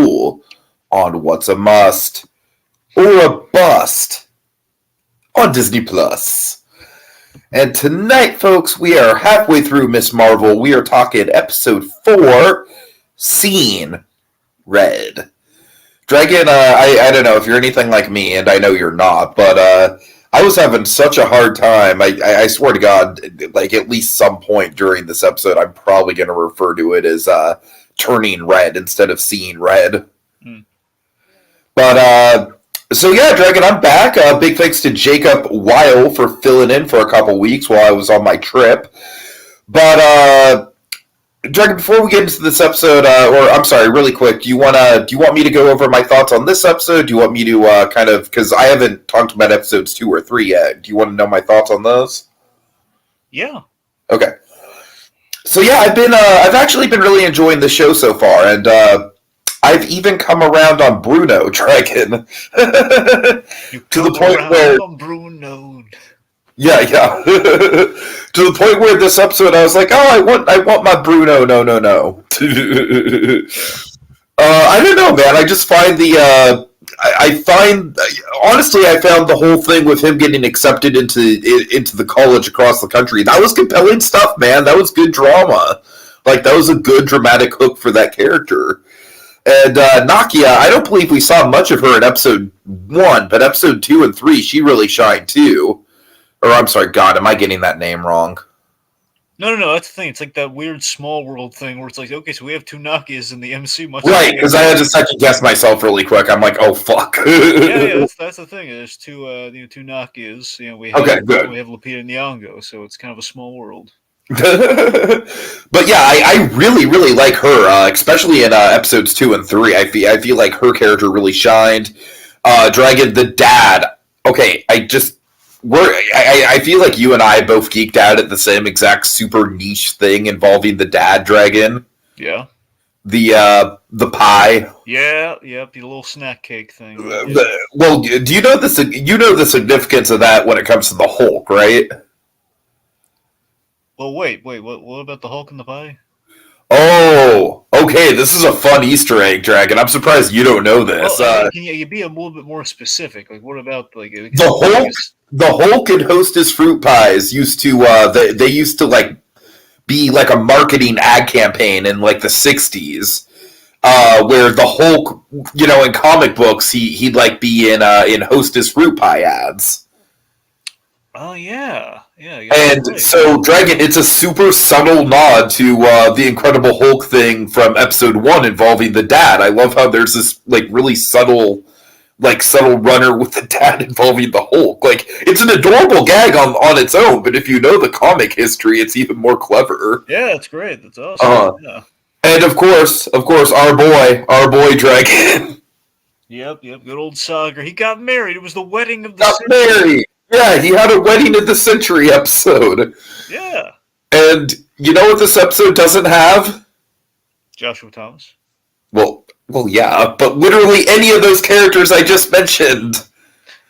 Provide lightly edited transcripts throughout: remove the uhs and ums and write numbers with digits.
Rule on What's a Must or a Bust on Disney Plus. And tonight, folks, we are halfway through Miss Marvel. We are talking episode 4, Seeing Red. Dragon, I don't know if you're anything like me, and I know you're not, but I was having such a hard time. I swear to God, like at least some point during this episode, I'm probably going to refer to it as turning red instead of seeing red. But, so yeah, Dragon, I'm back. Big thanks to Jacob Weil for filling in for a couple weeks while I was on my trip. But, Dragon, before we get into this episode, or I'm sorry, really quick, do you want me to go over my thoughts on this episode? Do you want me to kind of, because I haven't talked about episodes 2 or 3 yet. Do you want to know my thoughts on those? Yeah. Okay. So yeah, I've actually been really enjoying the show so far, and I've even come around on Bruno, Dragon, to the point where on Bruno. Yeah. To the point where this episode, I was like, oh, I want my Bruno. No. I don't know, man. I just find honestly, I found the whole thing with him getting accepted into the college across the country. That was compelling stuff, man. That was good drama. Like, that was a good dramatic hook for that character. And Nakia, I don't believe we saw much of her in episode 1, but episode 2 and 3, she really shined too. Or, I'm sorry, God, am I getting that name wrong? No, that's the thing. It's like that weird small world thing where it's like, okay, so we have two Nakias in the MC. Right, because I had to second guess myself really quick. I'm like, oh, fuck. yeah, that's the thing. There's two Nakias. We have Lupita Nyong'o, so it's kind of a small world. But yeah, I really, really like her, especially in episodes 2 and 3. I feel like her character really shined. Dragon, the dad. Okay, I feel like you and I both geeked out at the same exact super niche thing involving the dad dragon. Yeah. The pie. Yeah, the little snack cake thing. Well, do you know the significance of that when it comes to the Hulk, right? Well, wait. What about the Hulk and the pie? Oh, okay. This is a fun Easter egg, Dragon. I'm surprised you don't know this. Well, can you be a little bit more specific? Like, what about the Hulk? The Hulk and Hostess fruit pies used to they used to like be like a marketing ad campaign in like the 60s, where the Hulk, in comic books he'd like be in Hostess fruit pie ads. Oh yeah. And right. So Dragon, it's a super subtle nod to the Incredible Hulk thing from episode 1 involving the dad. I love how there's this like really subtle runner with the dad involving the Hulk. Like, it's an adorable gag on its own, but if you know the comic history, it's even more clever. Yeah, it's great. That's awesome. Yeah. And of course, our boy Dragon. Yep. Good old Sagar. He got married. It was the wedding of the century. Married. Yeah, he had a wedding of the century episode. Yeah. And you know what this episode doesn't have? Joshua Thomas. Well, yeah, but literally any of those characters I just mentioned.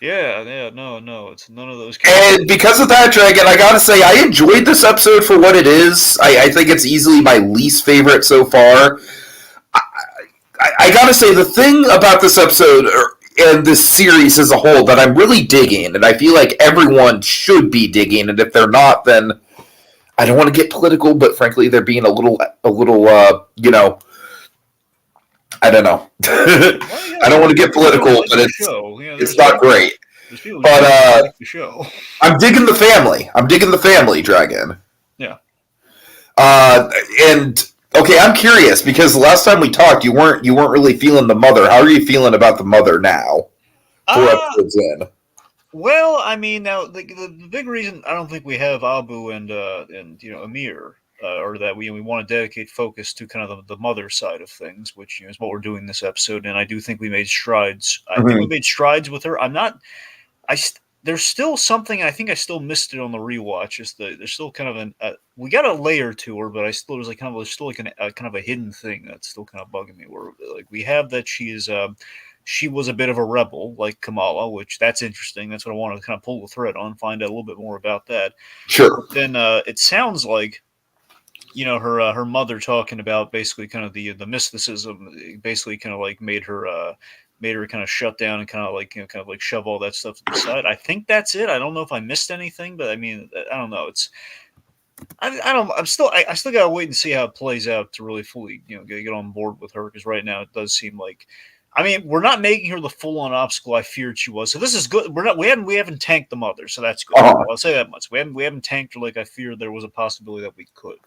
Yeah, no, it's none of those characters. And because of that, Dragon, I gotta say, I enjoyed this episode for what it is. I think it's easily my least favorite so far. I gotta say, the thing about this episode, and this series as a whole, that I'm really digging, and I feel like everyone should be digging, and if they're not, then I don't want to get political, but frankly, they're being a little, I don't know. I don't want to get political, but it's not great. But like the show. I'm digging the family. Dragon. Yeah. And okay, I'm curious because the last time we talked, you weren't really feeling the mother. How are you feeling about the mother now? 4 episodes in. Well, I mean, now the big reason I don't think we have Abu and Amir. Or that we want to dedicate focus to kind of the mother side of things, which is what we're doing this episode. And I do think we made strides. I think we made strides with her. There's still something. I think I still missed it on the rewatch. There's still kind of we got a layer to her, but I still there's like kind of still like kind of a hidden thing that's still kind of bugging me. Where like we have that she was a bit of a rebel like Kamala, which that's interesting. That's what I want to kind of pull the thread on, find out a little bit more about that. Sure. But then it sounds like her mother talking about basically kind of the mysticism, basically kind of like made her kind of shut down and kind of like kind of like shove all that stuff to the side. I think that's it. I don't know if I missed anything, but I mean, I don't know. I don't. I still gotta wait and see how it plays out to really fully get on board with her, because right now it does seem like. I mean, we're not making her the full-on obstacle I feared she was, so this is good. We haven't tanked the mother, so that's good. Uh-huh. I'll say that much. We haven't tanked her like I feared there was a possibility that we could.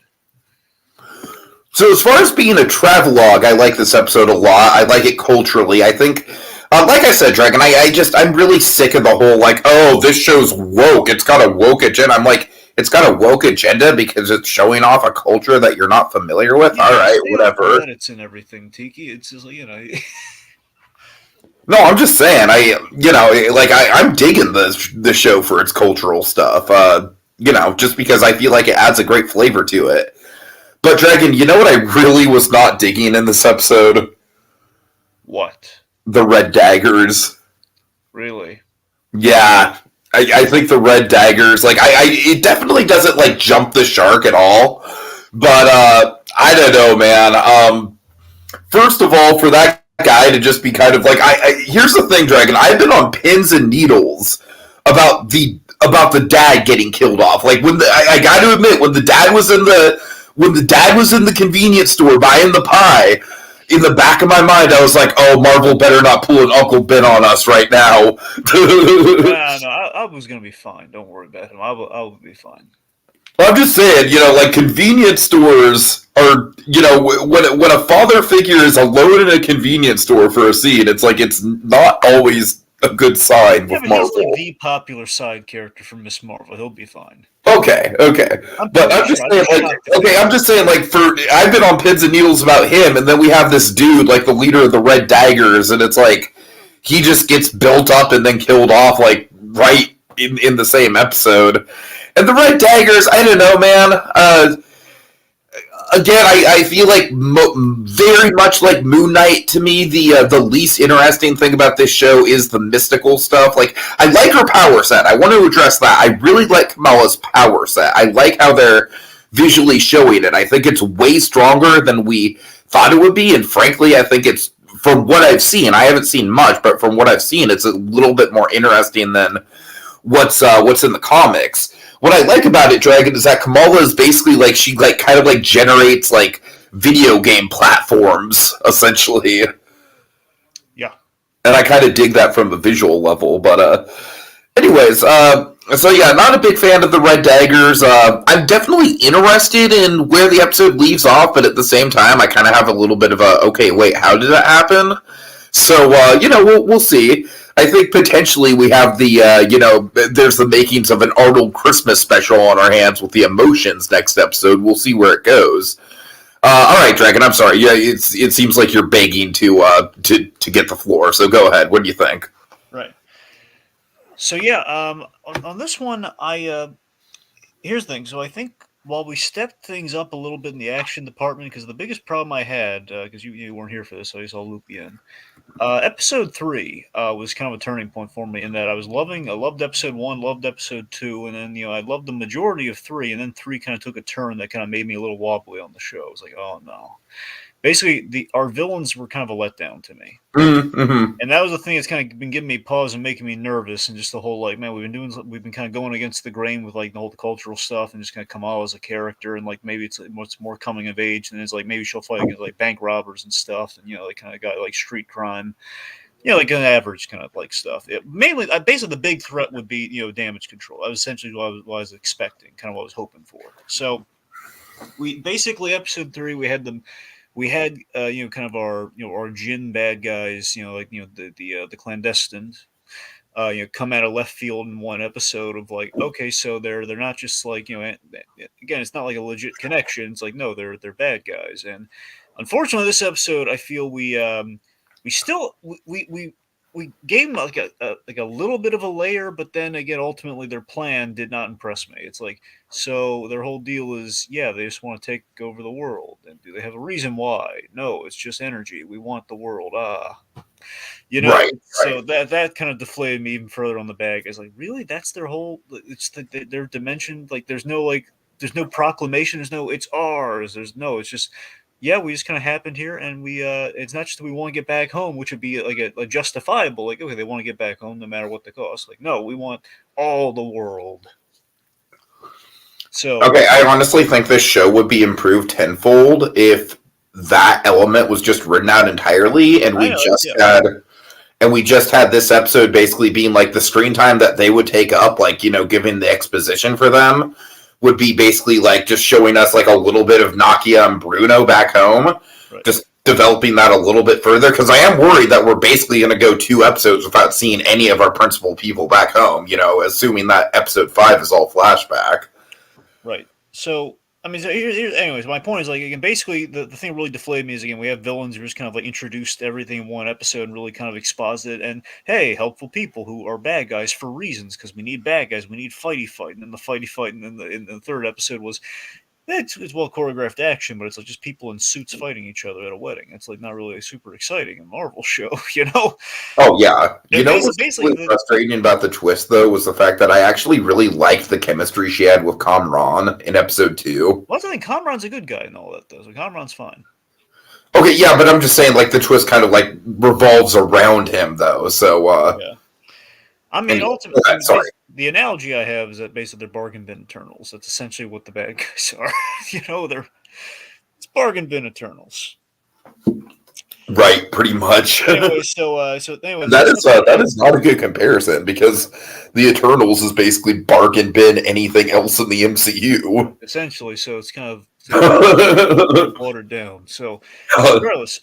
So as far as being a travelogue, I like this episode a lot. I like it culturally. I think, like I said, Dragon, I'm really sick of the whole like, oh, this show's woke. It's got a woke agenda. I'm like, it's got a woke agenda because it's showing off a culture that you're not familiar with. Yeah, All right, stay off whatever. Reddits and everything, Tiki. It's just No, I'm just saying. I'm digging the show for its cultural stuff. Just because I feel like it adds a great flavor to it. But Dragon, you know what I really was not digging in this episode? what? The red daggers. Really? Yeah, I think the red daggers, like, it definitely doesn't like jump the shark at all. But I don't know, man. First of all, for that guy to just be kind of like, here's the thing, Dragon. I've been on pins and needles about the dad getting killed off. Like I got to admit, when the dad was in the convenience store buying the pie, in the back of my mind, I was like, "Oh, Marvel better not pull an Uncle Ben on us right now." No, I was gonna be fine. Don't worry about him. I will be fine. I'm just saying, like convenience stores are, when a father figure is alone in a convenience store for a scene, it's like it's not always a good sign Yeah, with but he's like Marvel. the popular side character from Miss Marvel. He'll be fine. Okay, I'm but pretty I'm just sure. saying, like, okay, I'm just saying, like, I've been on pins and needles about him, and then we have this dude, like the leader of the Red Daggers, and it's like he just gets built up and then killed off, like right in the same episode. And the Red Daggers, I don't know, man. Again, I feel like very much like Moon Knight to me. The least interesting thing about this show is the mystical stuff. Like, I like her power set. I want to address that. I really like Kamala's power set. I like how they're visually showing it. I think it's way stronger than we thought it would be, and frankly, I think it's, from what I've seen. I haven't seen much, but from what I've seen, it's a little bit more interesting than what's in the comics. What I like about it, Dragon, is that Kamala is basically like, she like kind of like generates like video game platforms essentially, Yeah. and I kind of dig that from a visual level. But anyways, so yeah, not a big fan of the Red Daggers. I'm definitely interested in where the episode leaves off, but at the same time, I kind of have a little bit of a, okay, wait, how did that happen? So we'll see. I think potentially we have there's the makings of an Arnold Christmas special on our hands with the emotions next episode. We'll see where it goes. All right, Dragon. I'm sorry. Yeah, it seems like you're begging to get the floor. So go ahead. What do you think? Right. So yeah, on this one, here's the thing. So I think while we stepped things up a little bit in the action department, because the biggest problem I had, because you weren't here for this, so I guess I'll loop you in. Episode 3 was kind of a turning point for me in that I loved episode 1, loved episode 2, and then I loved the majority of 3, and then 3 kind of took a turn that kind of made me a little wobbly on the show. I was like, oh no. Basically, our villains were kind of a letdown to me. Mm-hmm. And that was the thing that's kind of been giving me pause and making me nervous, and just the whole like, man, we've been kind of going against the grain with like the whole cultural stuff, and just kind of Kamala as a character, and like maybe it's more coming of age, and it's like maybe she'll fight against like bank robbers and stuff, and like kind of got like street crime, like an average kind of like stuff. Mainly, basically, the big threat would be damage control. That was essentially what I was expecting, kind of what I was hoping for. So we basically episode 3 we had kind of our Jin bad guys, like the clandestine, come out of left field in one episode of like, okay, so they're not just like again, it's not like a legit connection. It's like, no, they're bad guys. And unfortunately, this episode, I feel we still we gave them like a little bit of a layer, but then again, ultimately their plan did not impress me. It's like, so their whole deal is, yeah, they just want to take over the world. And do they have a reason why? No, it's just energy. We want the world. Right. So that kind of deflated me even further on the bag. It's like, really, that's their whole. It's their dimension. Like, there's no like there's no proclamation. There's no it's ours. It's just yeah, we just kind of happened here, and we it's not just that we want to get back home, which would be like a justifiable, like okay, they want to get back home no matter what the cost. Like no, we want all the world. So Okay, I honestly think this show would be improved tenfold if that element was just written out entirely, and I we know, just yeah, had this episode basically being like the screen time that they would take up, like giving the exposition for them would be basically like just showing us like a little bit of Nakia and Bruno back home, right. just developing that a little bit further, because I am worried that we're basically going to go 2 episodes without seeing any of our principal people back home, assuming that episode 5 is all flashback. Right. So, I mean, so here's anyways, my point is like again, basically the thing that really deflated me is again we have villains who just kind of like introduced everything in one episode and really kind of exposited and hey, helpful people who are bad guys for reasons because we need bad guys, we need fighty fight, and then the fighty fight, and then in the third episode was it's well choreographed action, but it's like just people in suits fighting each other at a wedding. It's like not really super exciting in a Marvel show, you know? Oh yeah, what's Basically, really frustrating about the twist though was the fact that I actually really liked the chemistry she had with Kamran in episode 2. well, I think Kamran's a good guy and all that though. So Kamran's fine. Okay, yeah, but I'm just saying like the twist kind of like revolves around him though. So Yeah. I mean, anyway, ultimately, sorry. the analogy I have is that basically they're bargain bin Eternals. That's essentially what the bad guys are. It's bargain bin Eternals. Right, pretty much. Anyway, so anyway, that is not a good comparison because the Eternals is basically bargain bin anything else in the MCU. essentially, so it's kind of watered down. So regardless,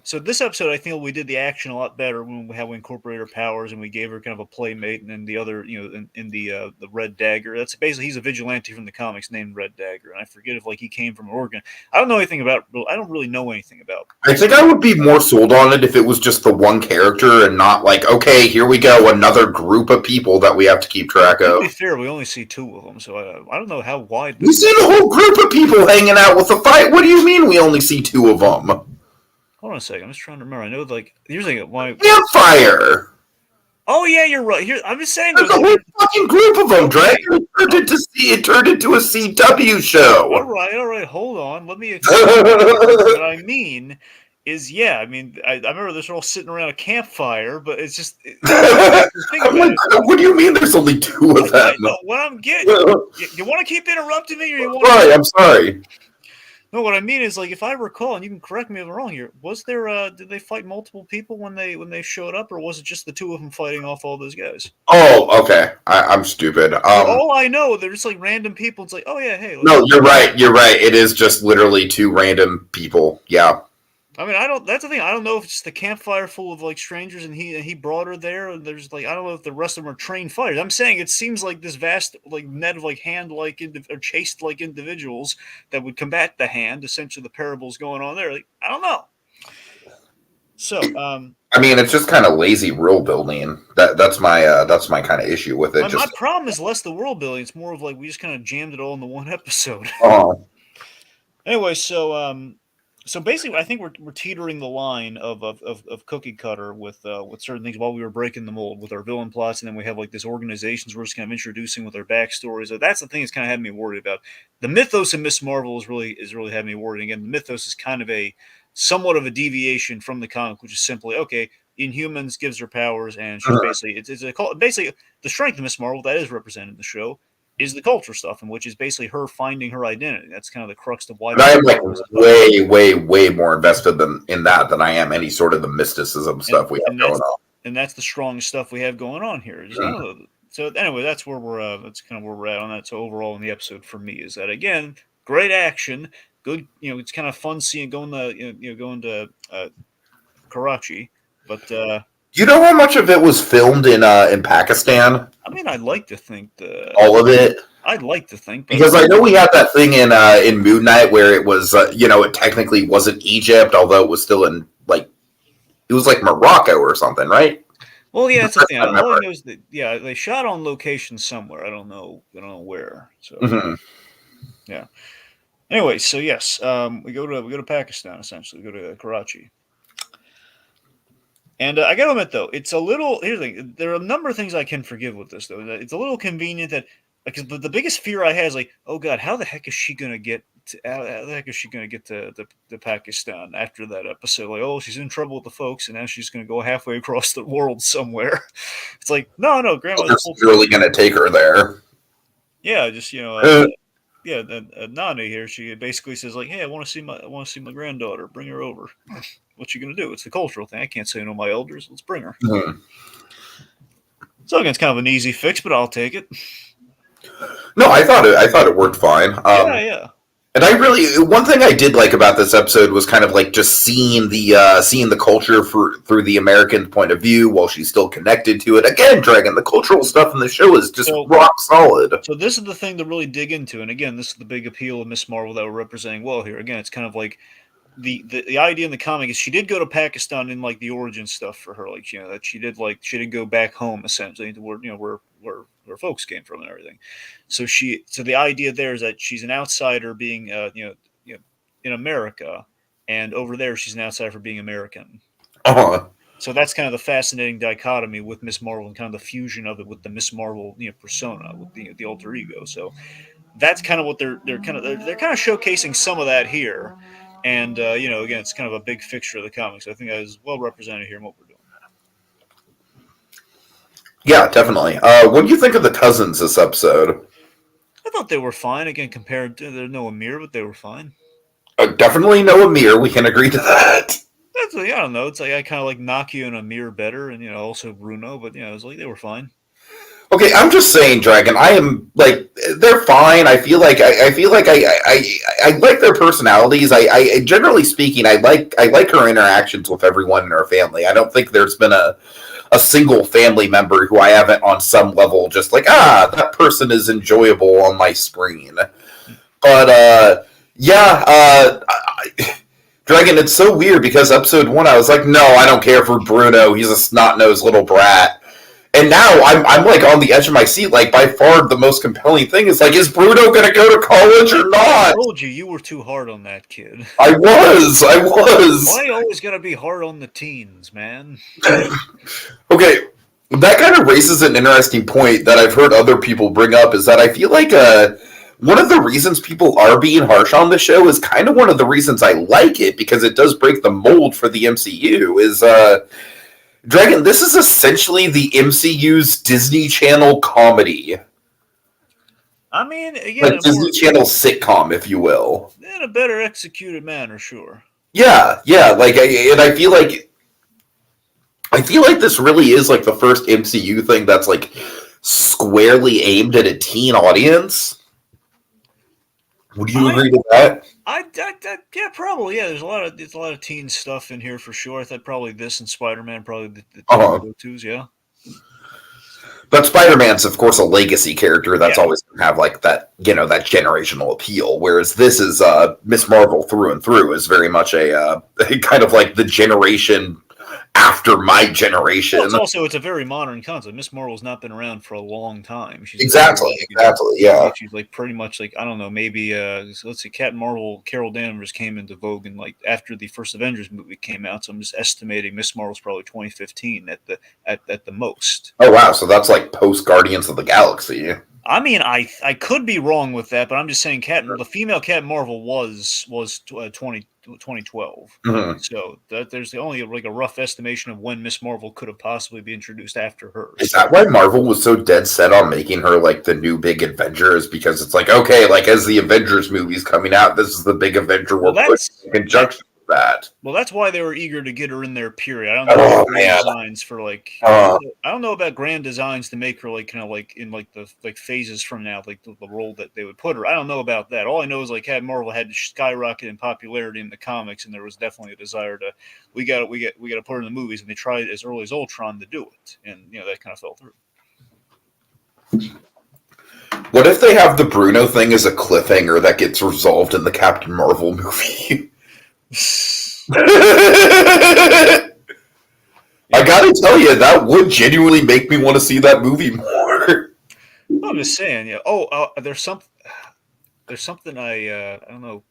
so this episode, I think we did the action a lot better when we incorporated her powers and we gave her kind of a playmate, and then the other, in the Red Dagger. That's basically he's a vigilante from the comics named Red Dagger, and I forget if like he came from Oregon. I don't know anything about. I don't really know anything about. I think I would be more sold on it if it was just the one character and not like, okay, here we go, another group of people that we have to keep track of. To be fair, we only see 2 of them, so I don't know how wide. We see a whole group of people hanging out with the fight. What do you mean we only see 2 of them? Hold on a second. I'm just trying to remember. I know, like, you're thinking, why? Campfire! Oh, yeah, you're right. Here, I'm just saying. There's a whole fucking group of them, Dragon. It turned into a CW show. All right. Hold on. Let me explain. What I mean is, yeah, I mean, I remember they're all sitting around a campfire, but it's just. I'm like, what do you mean there's only 2 of them? What I'm getting. You want to keep interrupting me, or you want? Right, I'm sorry. No, what I mean is, like, if I recall, and you can correct me if I'm wrong here, was there? Did they fight multiple people when they showed up, or was it just the 2 of them fighting off all those guys? Oh, okay. I'm stupid. All I know, they're just like random people. It's like, oh yeah, hey. No, you're right. You're right. It is just literally 2 random people. Yeah. I mean, I don't. That's the thing. I don't know if it's just the campfire full of like strangers, and he brought her there. And there's like, I don't know if the rest of them are trained fighters. I'm saying it seems like this vast like net of like hand like or chased like individuals that would combat the hand. Essentially, the parables going on there. Like, I don't know. So, I mean, it's just kind of lazy world building. That's my kind of issue with it. My problem is less the world building. It's more of like we just kind of jammed it all into one episode. Oh. Anyway, so basically, I think we're teetering the line of cookie cutter with certain things while we were breaking the mold with our villain plots, and then we have like this organizations we're just kind of introducing with our backstories. So that's the thing that's kind of had me worried about. The mythos in Miss Marvel is really having me worried. Again, the mythos is kind of a somewhat of a deviation from the comic, which is simply okay. Inhumans gives her powers, and she's basically the strength of Miss Marvel that is represented in the show is the culture stuff, and which is basically her finding her identity. That's kind of the crux of why. I am like way more invested in that than I am any sort of the mysticism stuff we have going on. And that's the strongest stuff we have going on here. So anyway, that's where we're. That's kind of where we're at on that. So overall, in the episode for me is that again, great action, good. It's kind of fun seeing going to Karachi, but. Do you know how much of it was filmed in Pakistan? I mean, I'd like to think all of it. I'd like to think because I know we had that thing in Moon Knight where it was it technically wasn't Egypt, although it was still in it was like Morocco or something, right? Well, yeah, that's the thing. All I know is that they shot on location somewhere. I don't know where. So yeah. Anyway, so yes, we go to Pakistan essentially. We go to Karachi. And I got to admit, though, it's a little. Here's the thing: there are a number of things I can forgive with this, though. It's a little convenient that Because the biggest fear I had is like, oh god, how the heck is she gonna get? How the heck is she gonna get to Pakistan after that episode? Like, oh, she's in trouble with the folks, and now she's gonna go halfway across the world somewhere. It's like, no, Grandma's They're really going to take her there. yeah, just yeah, Nani here. She basically says like, hey, I want to see my granddaughter. Bring her over. What you gonna do? It's the cultural thing. I can't say no to my elders. Let's bring her. So again, it's kind of an easy fix, but I'll take it. No, I thought it worked fine. Yeah. And one thing I did like about this episode was kind of like just seeing the culture through the American point of view while she's still connected to it. Again, Dragon, the cultural stuff in the show is just rock solid. So this is the thing to really dig into, and again, this is the big appeal of Miss Marvel that we're representing well here. Again, it's kind of like the idea in the comic is she did go to Pakistan in like the origin stuff for her, like that she did go back home essentially to where folks came from and everything. So the idea there is that she's an outsider being in America, and over there she's an outsider for being American. So that's kind of the fascinating dichotomy with Miss Marvel and kind of the fusion of it with the Miss Marvel persona with the alter ego. So that's kind of what they're kind of showcasing some of that here. And again, it's kind of a big fixture of the comics. I think that is well represented here in what we're doing. Yeah, definitely. What do you think of the cousins this episode? I thought they were fine. Again, compared to there's no Amir, but they were fine. Definitely no Amir. We can agree to that. That's I don't know. It's like I kind of like Nakia and Amir better, and also Bruno, but it was like they were fine. Okay, I'm just saying, Dragon. I am like they're fine. I feel like I like their personalities. I generally speaking, I like her interactions with everyone in her family. I don't think there's been a single family member who I haven't on some level just like that person is enjoyable on my screen. But Dragon, it's so weird because episode 1 I was like, no, I don't care for Bruno. He's a snot-nosed little brat. And now I'm like on the edge of my seat. Like by far the most compelling thing is like, is Bruno going to go to college or not? I told you were too hard on that kid. I was. Why you always got to be hard on the teens, man? Okay, that kind of raises an interesting point that I've heard other people bring up. Is that I feel like one of the reasons people are being harsh on the show is kind of one of the reasons I like it because it does break the mold for the MCU. Is Dragon, this is essentially the MCU's Disney Channel comedy. I mean, again, like Disney Channel sitcom, if you will. In a better executed manner, sure. Yeah. I feel like this really is like the first MCU thing that's like squarely aimed at a teen audience. Would you agree with that? Yeah, probably. Yeah, there's a lot of teen stuff in here for sure. I thought probably this and Spider-Man probably the go-tos. Yeah. But Spider-Man's, of course, a legacy character that's always going to have like that, that generational appeal. Whereas this is Miss Marvel through and through is very much a kind of like the generation after my generation. Well, it's a very modern concept. Miss Marvel's not been around for a long time. She's exactly. Yeah. She's like pretty much like I don't know, maybe let's see, Captain Marvel, Carol Danvers came into vogue and like after the first Avengers movie came out. So I'm just estimating Miss Marvel's probably 2015 at the most. Oh wow, so that's like post Guardians of the Galaxy. I mean, I could be wrong with that, but I'm just saying the female Captain Marvel was 2012. Mm-hmm. So there's only like a rough estimation of when Miss Marvel could have possibly been introduced after her. Is that why Marvel was so dead set on making her like the new big Avenger? Is because it's like, okay, like as the Avengers movie's coming out, this is the big Avenger we're putting in conjunction with that. Well, that's why they were eager to get her in there, period. I don't know about grand designs for like I don't know about grand designs to make her like kind of like in like the like phases from now, like the role that they would put her. I don't know about that. All I know is like Captain Marvel had skyrocketed in popularity in the comics, and there was definitely a desire to we got to put her in the movies, and they tried as early as Ultron to do it, and that kind of fell through. What if they have the Bruno thing as a cliffhanger that gets resolved in the Captain Marvel movie? I gotta tell you, that would genuinely make me want to see that movie more. I'm just saying, yeah. There's something I don't know.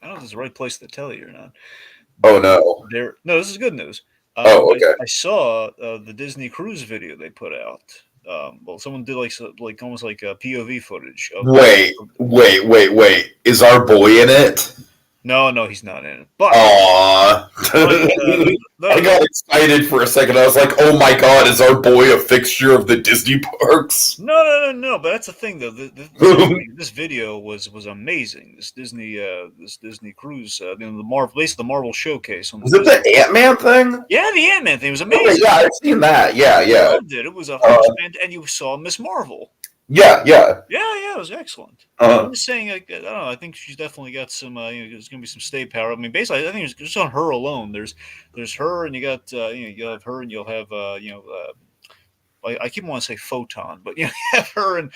I don't know if it's the right place to tell you or not. Oh no! No, this is good news. Okay. I saw the Disney cruise video they put out. Well, someone did like almost like a POV footage of. Wait. Is our boy in it? No, he's not in it. But Aww. I no, got excited for a second. I was like, oh my god, is our boy a fixture of the Disney parks? no. But that's the thing, though. This video was amazing. This Disney cruise, the Marvel, basically the Marvel showcase on the. Was it the Ant-Man thing? Yeah, the Ant-Man thing was Okay, amazing. yeah, I've seen that. Yeah. I loved it. It was and you saw Miss Marvel. Yeah. Yeah, it was excellent. I'm just saying, I don't know. I think she's definitely got some. There's going to be some stay power. I mean, basically, I think it's just on her alone. There's her, and you got you'll have her, and you'll have I keep wanting to say Photon, but you have her and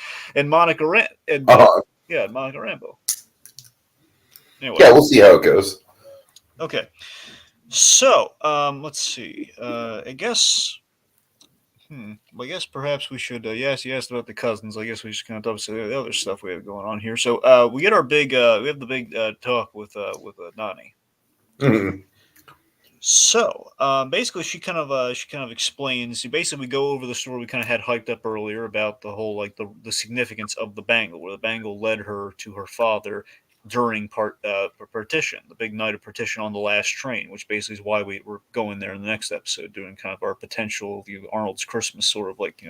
Monica Monica Rambeau. Anyway. Yeah, we'll see how it goes. Okay, so let's see. I guess. Well, I guess perhaps we should. Yes, you asked about the cousins. I guess we should kind of talk about the other stuff we have going on here. So we get our big. We have the big talk with Nani. Mm-hmm. So basically, she kind of explains. Basically, we go over the story we kind of had hyped up earlier about the whole like the significance of the bangle, where the bangle led her to her father during partition, the big night of partition on the last train, which basically is why we're going there in the next episode, doing kind of our potential Arnold's Christmas sort of like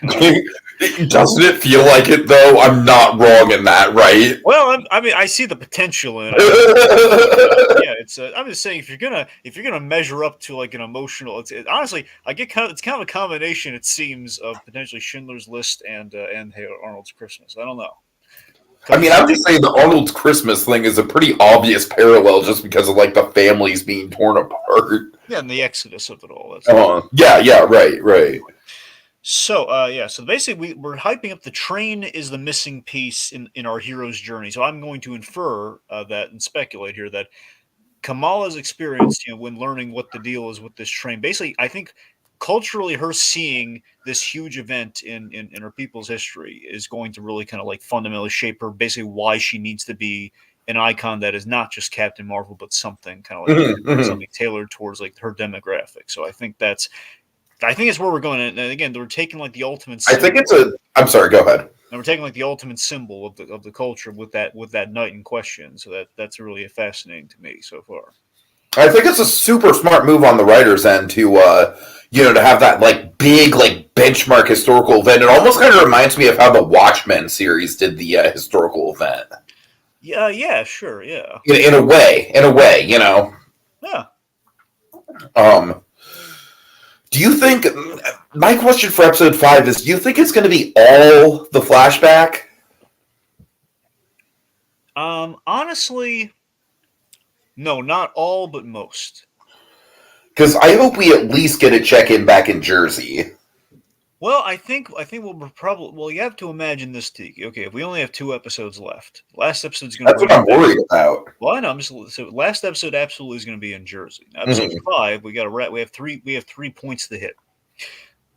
Doesn't it feel like it though? I'm not wrong in that, right? Well, I mean, I see the potential in it. Yeah, it's. I'm just saying, if you're gonna measure up to like an emotional, honestly, it's kind of a combination. It seems of potentially Schindler's List and Hey Arnold's Christmas. I don't know. I mean, I'm just saying the Arnold's Christmas thing is a pretty obvious parallel just because of like the families being torn apart. Yeah, and the exodus of it all. Yeah, right. So, so basically we're hyping up the train is the missing piece in our hero's journey. So I'm going to infer that and speculate here that Kamala's experience, when learning what the deal is with this train, basically, I think culturally her seeing this huge event in her people's history is going to really kind of like fundamentally shape her, basically why she needs to be an icon that is not just Captain Marvel, but something kind of like something tailored towards like her demographic. So I think it's where we're going. And again, we're taking like the ultimate symbol. I'm sorry, go ahead. And we're taking like the ultimate symbol of the culture with that night in question. So that's really fascinating to me so far. I think it's a super smart move on the writer's end to to have that like big like benchmark historical event. It almost kind of reminds me of how the Watchmen series did the historical event. Yeah, sure, yeah. In a way, Yeah. Do you think? My question for episode 5 is: do you think it's going to be all the flashback? Honestly, no, not all, but most. Because I hope we at least get a check-in back in Jersey. Well, I think we'll probably. Well, you have to imagine this, Tiki. Okay, if we only have 2 episodes left, last episode's going to. That's what I'm worried about. Well, I know. So last episode absolutely is going to be in Jersey. Now, episode 5, we have 3 points to hit.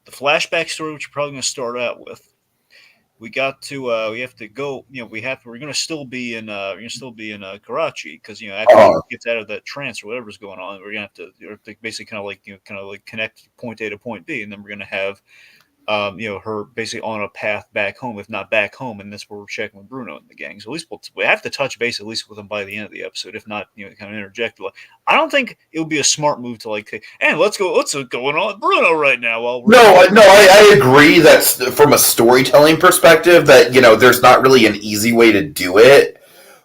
The flashback story, which we're probably going to start out with. We have to go. We're going to still be in. Karachi because after he gets out of that trance or whatever's going on, we're going to have to basically kind of like connect point A to point B, and then we're going to have. Her basically on a path back home, if not back home, and that's where we're checking with Bruno and the gang. So at least we have to touch base at least with them by the end of the episode, if not, kind of interject. I don't think it would be a smart move to like, and what's going on with Bruno right now? I agree. That's from a storytelling perspective that there's not really an easy way to do it.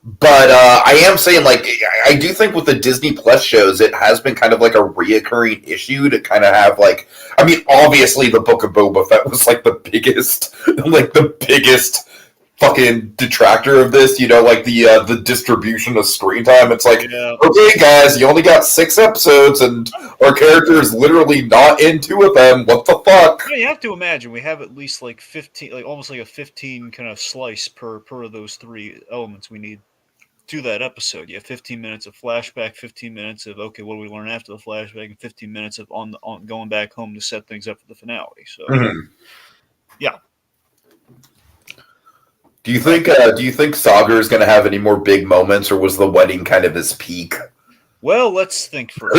But I am saying, like, I do think with the Disney Plus shows, it has been kind of like a reoccurring issue to kind of have, like, I mean, obviously the Book of Boba Fett was like the biggest fucking detractor of this, like the distribution of screen time. It's like, okay, guys, you only got 6 episodes and our character is literally not in 2 of them. What the fuck? Yeah, you have to imagine we have at least like 15, like almost like a 15 kind of slice per of those 3 elements we need to that episode. You have 15 minutes of flashback, 15 minutes of what do we learn after the flashback, and 15 minutes of on going back home to set things up for the finale. So, yeah. Do you think Sagar is going to have any more big moments, or was the wedding kind of his peak? Well, let's think first.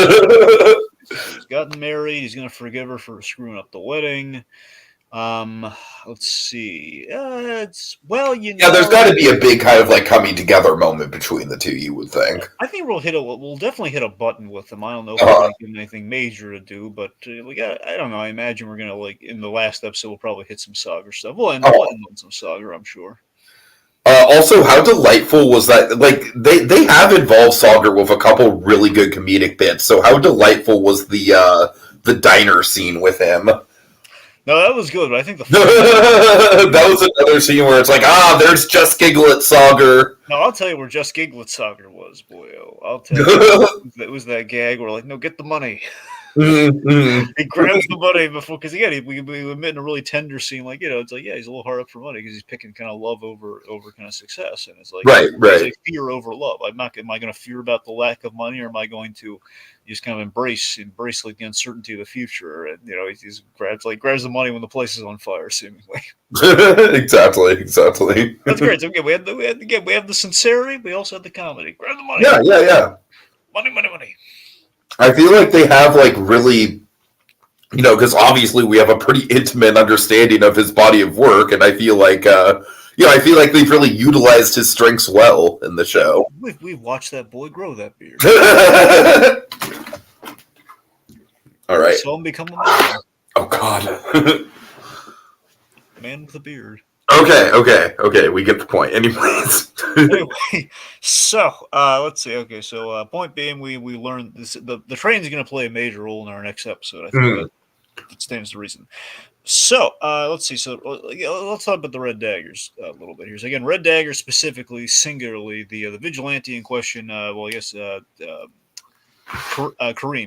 He's gotten married. He's going to forgive her for screwing up the wedding. Let's see. It's well, Yeah, there's got to be a big kind of like coming together moment between the two. You would think. I think we'll definitely hit a button with them. I don't know if we're Uh, going to give them anything major to do, but I don't know. I imagine we're going to like in the last episode we'll probably hit some Saga stuff. We'll end on some Saga, I'm sure. Also, how delightful was that? Like they have involved Saga with a couple really good comedic bits. So how delightful was the diner scene with him? No, that was good, but I think that was another scene where it's like, there's just Giglet Saga. No, I'll tell you where Just Giglet Saga was, boyo. I'll tell you. It was that gag where like, no, get the money. Mm-hmm. He grabs the money before, because again, we admit in a really tender scene, like it's like he's a little hard up for money because he's picking kind of love over kind of success, and it's like right. It's like fear over love. Am I going to fear about the lack of money, or am I going to just kind of embrace like the uncertainty of the future? And he grabs the money when the place is on fire, seemingly. exactly. That's great. So again, we have the sincerity, we also have the comedy. Grab the money. Yeah. Money. I feel like they have like really, because obviously we have a pretty intimate understanding of his body of work, and I feel like, they've really utilized his strengths well in the show. We've watched that boy grow that beard. All right. Saw him become a man. Oh God. Man with a beard. Okay. We get the point. Anyways. Anyway, so let's see. Okay, so point being, we learned this. The train is going to play a major role in our next episode. I think that stands to reason. So let's see. So let's talk about the Red Daggers a little bit here. So again, Red Dagger specifically, singularly, the vigilante in question. Kareem.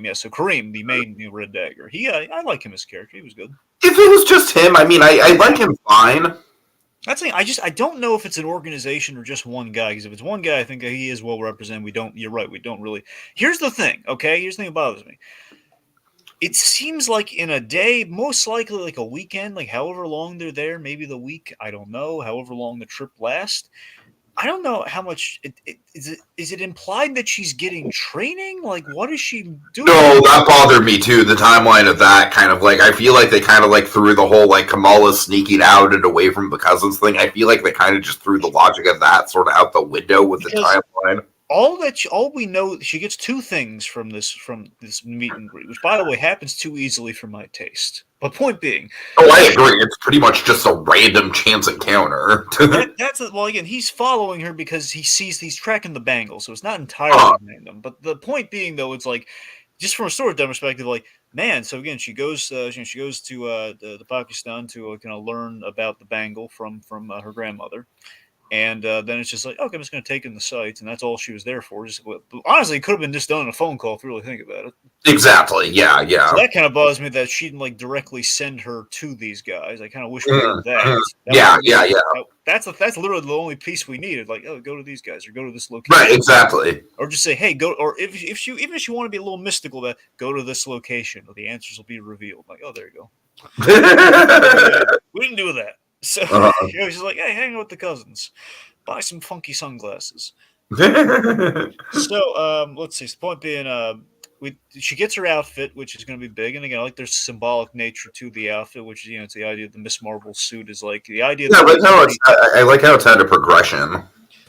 Yeah, so Kareem, the main Red Dagger. I like him as a character. He was good. If it was just him, I mean, I like him fine. That's the thing. I don't know if it's an organization or just one guy. Because if it's one guy, I think he is well represented. You're right. We don't really. Here's the thing. Okay. Here's the thing that bothers me. It seems like in a day, most likely like a weekend, like however long they're there, maybe the week. I don't know. However long the trip lasts. I don't know how much is it implied that she's getting training? Like, what is she doing? No, that bothered me too. The timeline of that kind of like, I feel like they kind of like threw the whole like Kamala sneaking out and away from the cousins thing. I feel like they kind of just threw the logic of that sort of out the window with the timeline. All we know, she gets two things from this meet and greet, which by the way happens too easily for my taste. But point being, I agree. It's pretty much just a random chance encounter. Well, again, he's following her because he's tracking the bangle, so it's not entirely random. But the point being, though, it's like just from a storytelling perspective, like man. So again, she goes to the Pakistan to kind of learn about the bangle from her grandmother. And then it's just like, okay, I'm just going to take in the sights, and that's all she was there for. Honestly, it could have been just done in a phone call if you really think about it. Exactly. Yeah. So that kind of bothers me that she didn't like directly send her to these guys. I kind of wish we had that. Yeah. That's literally the only piece we needed. Like, oh, go to these guys or go to this location. Right. Exactly. Or just say, hey, go. Or if you want to be a little mystical, that go to this location, the answers will be revealed. Like, oh, there you go. We didn't do that. So she's like, hey, hang out with the cousins, buy some funky sunglasses. So let's see. The point being, she gets her outfit, which is going to be big, and again, I like there's symbolic nature to the outfit, which is it's the idea of the Miss Marvel suit is like the idea. Yeah, I like how it's had a progression.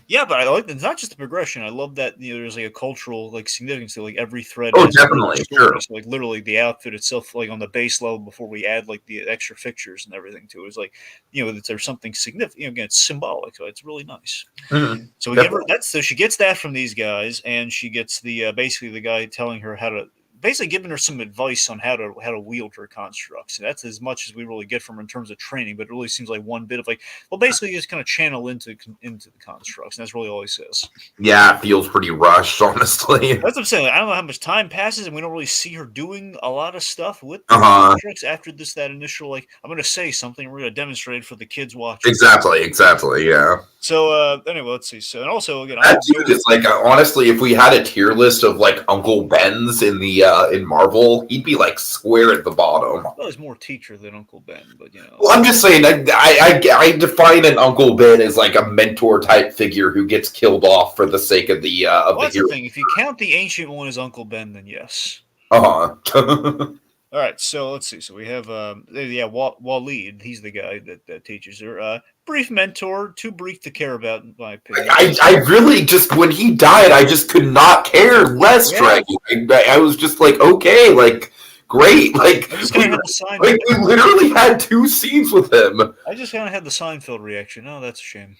Yeah, but I like it's not just the progression. I love that there's like a cultural like significance to like every thread. Oh, definitely, sure. So, like literally the outfit itself, like on the base level, before we add like the extra fixtures and everything to it, is like there's something significant. Again, it's symbolic, so it's really nice. Mm-hmm. So we give her that. So she gets that from these guys, and she gets the basically the guy telling her how to. Basically giving her some advice on how to wield her constructs. That's as much as we really get from her in terms of training, but it really seems like one bit of like, well, basically just kind of channel into the constructs, and that's really all he says. Yeah, it feels pretty rushed, honestly. That's what I'm saying. Like, I don't know how much time passes, and we don't really see her doing a lot of stuff with the constructs after that initial like, I'm going to say something, we're going to demonstrate it for the kids watching. Exactly, yeah. So anyway, let's see. So and also again, that dude is like honestly, if we had a tier list of like Uncle Ben's in the in Marvel, he'd be like square at the bottom. Well, he's more teacher than Uncle Ben, but Well, I'm just saying, I define an Uncle Ben as like a mentor type figure who gets killed off for the sake of the that's the thing. If you count the ancient one as Uncle Ben, then yes. Uh-huh. All right, so let's see. So we have, Waleed. He's the guy that teaches her. Brief mentor, too brief to care about, in my opinion. I really just, when he died, I just could not care less, Yeah, Dragon. I was just like, okay, like, great. I just kind of had the We literally had 2 scenes with him. I just kind of had the Seinfeld reaction. Oh, that's a shame.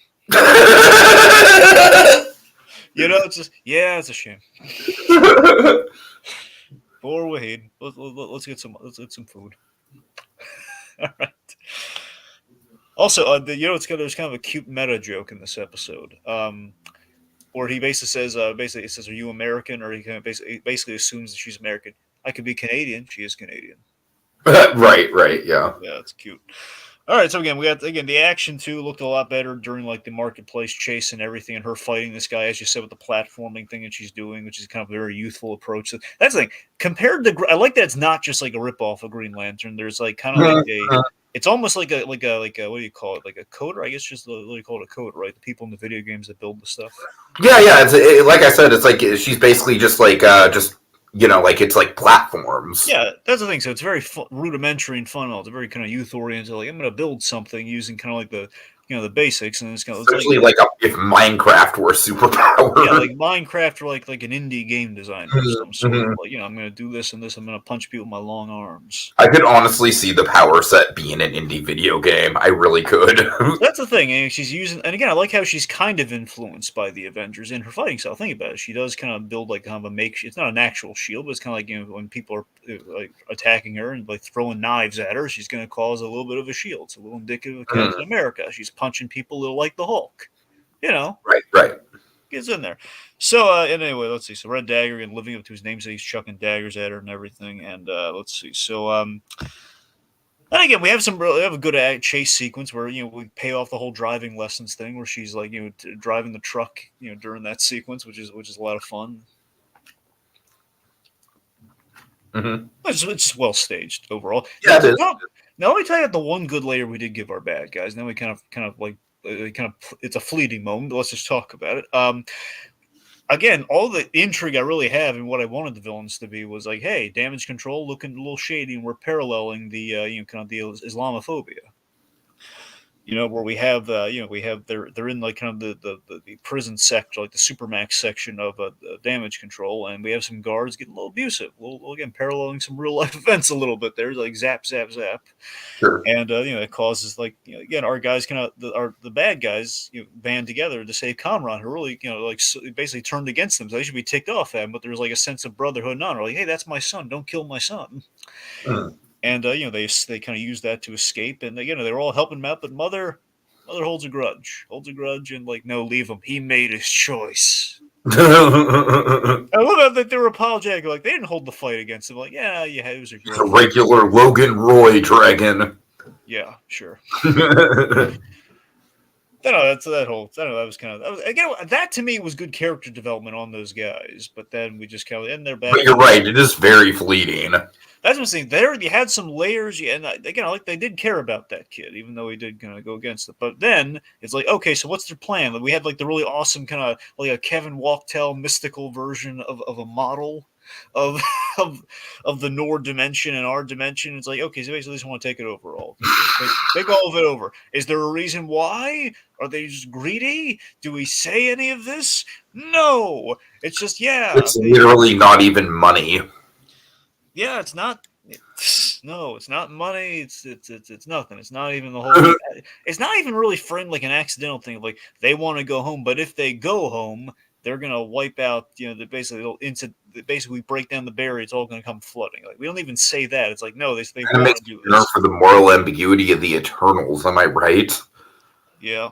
It's just it's a shame. Poor Wahid. Let's get some food. All right. Also, there's kind of a cute meta joke in this episode, where he basically says, "Are you American?" Or he kind of basically assumes that she's American. I could be Canadian. She is Canadian. Right, yeah. Yeah, it's cute. All right, so again, we got the action too looked a lot better during like the marketplace chase and everything, and her fighting this guy, as you said, with the platforming thing that she's doing, which is kind of a very youthful approach. That's the thing. Compared to, I like that it's not just like a ripoff of Green Lantern. There's like kind of like it's almost like a what do you call it? Like a coder, I guess. Just what do you call it, a coder, right? The people in the video games that build the stuff. Yeah. Like I said, it's like she's basically just like like it's like platforms. Yeah, that's the thing. So it's very rudimentary and fun. It's very kind of youth oriented. Like, I'm going to build something using kind of like the basics, and it's kind of Essentially like if Minecraft were superpower. Yeah, like Minecraft or like an indie game designer of some sort. Like, I'm going to do this and this. I'm going to punch people with my long arms. I could honestly see the power set being an indie video game. I really could. That's the thing. And she's using, and again, I like how she's kind of influenced by the Avengers in her fighting style. Think about it. She does kind of build like kind of a makeshift. It's not an actual shield, but it's kind of like when people are like attacking her and like throwing knives at her, she's going to cause a little bit of a shield. It's a little indicative of Captain America. She's punching people that are like the Hulk. Right. Gets in there. So, and anyway, let's see. So, Red Dagger and living up to his namesake, he's chucking daggers at her and everything. And let's see. So, and again, we have a good chase sequence where we pay off the whole driving lessons thing, where she's like driving the truck during that sequence, which is a lot of fun. Mm-hmm. It's well staged overall. Yeah, it is. Now, let me tell you the one good layer we did give our bad guys. Then we kind of like. It's a fleeting moment, but let's just talk about it. Again, all the intrigue I really have and what I wanted the villains to be was like, hey, damage control looking a little shady, and we're paralleling the kind of the Islamophobia. Where we have they're in like kind of the prison sector, like the supermax section of damage control, and we have some guards getting a little abusive. Again, paralleling some real life events a little bit. There's like zap, zap, zap. Sure. And it causes like again, our guys the bad guys band together to save Kamran, who really basically turned against them. So they should be ticked off at him, but there's like a sense of brotherhood and honor. Like, hey, that's my son. Don't kill my son. And they kind of use that to escape, and they're all helping him out, but mother holds a grudge, and like, no, leave him. He made his choice. I love that they were apologetic, like they didn't hold the fight against him. Like, it was a regular Logan Roy dragon. Yeah, sure. That was kind of again, that to me was good character development on those guys, but then we just kind of end their back. But you're right, it is very fleeting. That's what I'm saying. There, you had some layers, and again, like they did care about that kid, even though he did kind of go against it. But then it's like, okay, so what's their plan? Like, we had like the really awesome kind of like a Kevin Walktell mystical version of a model of the Nord dimension and our dimension. It's like, okay, so basically, they just want to take it over all. Take all of it over. Is there a reason why? Are they just greedy? Do we say any of this? No. It's just It's literally not even money. Yeah, it's not. No, it's not money. It's nothing. It's not even the whole. It's not even really framed like an accidental thing. Like they want to go home, but if they go home, they're gonna wipe out. Basically we break down the barrier. It's all gonna come flooding. Like we don't even say that. It's like no, they want to do this for the moral ambiguity of the Eternals. Am I right? Yeah.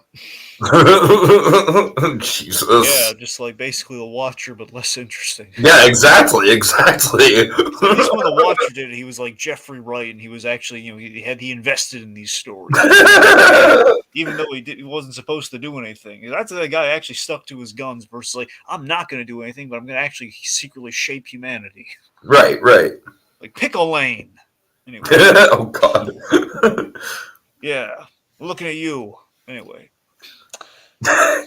Jesus. Yeah, just like basically the Watcher, but less interesting. Yeah, exactly. At least when the Watcher did it, he was like Jeffrey Wright, and he was actually, he invested in these stories, even though he wasn't supposed to do anything. That's the guy actually stuck to his guns versus like, I'm not going to do anything, but I'm going to actually secretly shape humanity. Right. Like Pickle Lane. Anyway. Oh God. Yeah, looking at you. Anyway. I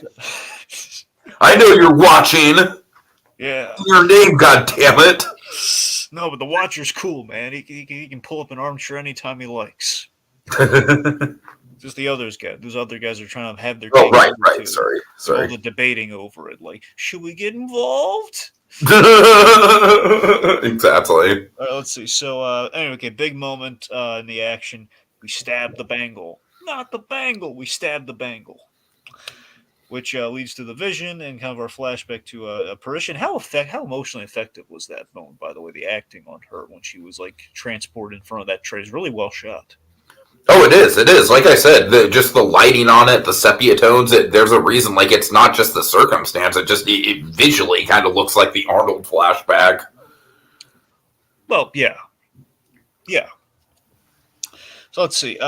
know you're watching. Yeah. Your name, goddammit. No, but the Watcher's cool, man. He can pull up an armchair anytime he likes. Just the others guys. Those other guys are trying to have their Oh, cake right, too. sorry. All the debating over it, like, should we get involved? Exactly. All right, let's see. So, anyway, okay, big moment in the action. We stab the bangle. Not the bangle. We stab the bangle. Which leads to the vision and kind of our flashback to apparition. How emotionally effective was that moment? By the way, the acting on her when she was like transported in front of that tray is really well shot. Oh, it is. It is. Like I said, just the lighting on it, the sepia tones. There's a reason. Like it's not just the circumstance. It visually kind of looks like the Arnold flashback. Well, yeah. So let's see.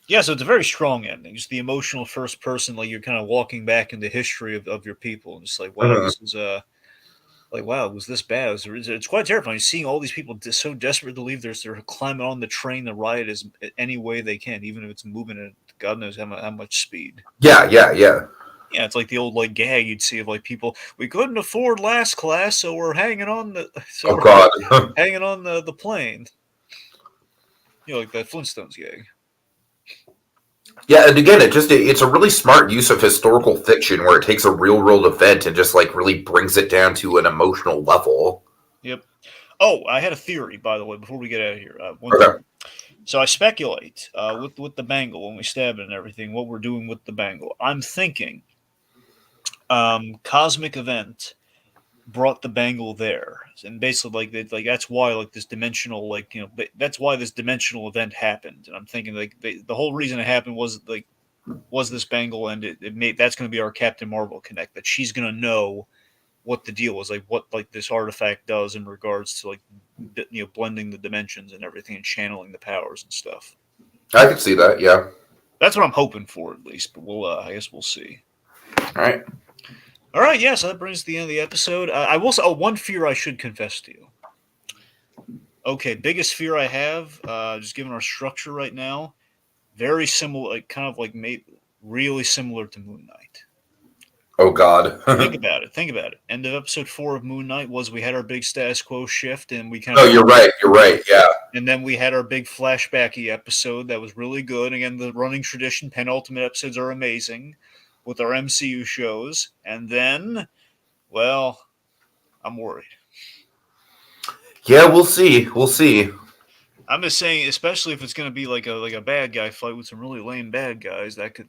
Yeah, so it's a very strong ending. Just the emotional first person, like you're kind of walking back into history of your people, and just like, wow, this is like, wow, was this bad? It's quite terrifying seeing all these people so desperate to leave. They're climbing on the train. The riot is any way they can, even if it's moving at God knows how much speed. Yeah. Yeah, it's like the old like gag you'd see of like people. We couldn't afford last class, so we're hanging on God. hanging on the plane. You know, like that Flintstones gag. Yeah, and again, it's a really smart use of historical fiction where it takes a real world event and just like really brings it down to an emotional level. Yep. Oh, I had a theory, by the way, before we get out of here. Okay. So I speculate with the bangle when we stab it and everything, what we're doing with the bangle. I'm thinking cosmic event brought the bangle there, and basically like that's why like this dimensional that's why this dimensional event happened. And I'm thinking like the whole reason it happened was like was this bangle, and it made that's going to be our Captain Marvel connect, that she's going to know what the deal was, like what like this artifact does in regards to like blending the dimensions and everything and channeling the powers and stuff. I can see that. Yeah. That's what I'm hoping for, at least. But we'll I guess we'll see. All right. Yeah. So that brings us to the end of the episode. I will say, one fear I should confess to you. Okay, biggest fear I have, just given our structure right now, very similar, like kind of like really similar to Moon Knight. Oh God. Think about it. End of episode 4 of Moon Knight was we had our big status quo shift, and we kind of. Oh, you're right. Yeah. And then we had our big flashbacky episode that was really good. Again, the running tradition, penultimate episodes are amazing with our MCU shows. And then, well, I'm worried. Yeah, we'll see. I'm just saying, especially if it's going to be like a bad guy fight with some really lame bad guys, that could.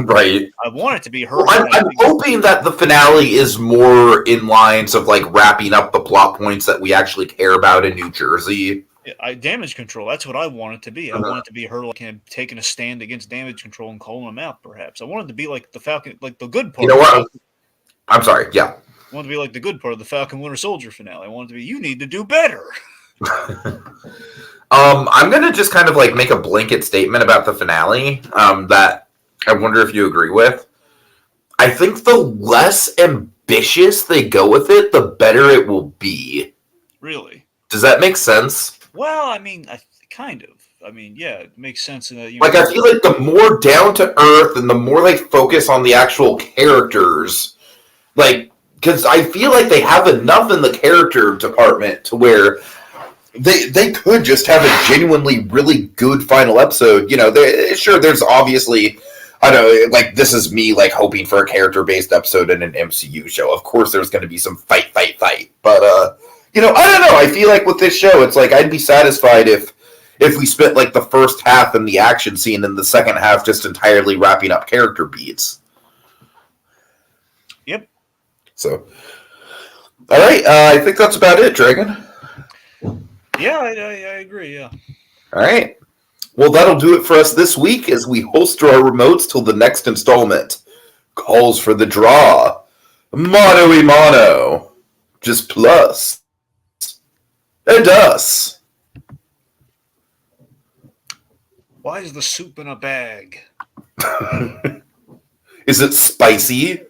Right. I want it to be her. Well, I'm hoping that the finale is more in lines of like wrapping up the plot points that we actually care about in New Jersey. Damage control. That's what I want it to be. I want it to be her like taking a stand against damage control and calling them out. Perhaps I want it to be like the Falcon, like the good part. You know what? I'm sorry. Yeah. I want it to be like the good part of the Falcon Winter Soldier finale. I want it to be you need to do better. I'm gonna just kind of like make a blanket statement about the finale. That I wonder if you agree with. I think the less ambitious they go with it, the better it will be. Really? Does that make sense? Well, I mean, kind of. I mean, yeah, it makes sense. In that, I feel like the more down to earth and the more they focus on the actual characters, like, because I feel like they have enough in the character department to where they could just have a genuinely really good final episode. You know, sure, there's obviously, I don't know, like, this is me, like, hoping for a character-based episode in an MCU show. Of course there's going to be some fight. But, you know, I don't know. I feel like with this show, it's like I'd be satisfied if we spent, like, the first half in the action scene and the second half just entirely wrapping up character beats. Yep. So, all right, I think that's about it, Dragon. Yeah, I agree, yeah. All right. Well, that'll do it for us this week as we holster our remotes till the next installment. Calls for the draw. Mano. Just Plus. And us. Why is the soup in a bag? Is it spicy?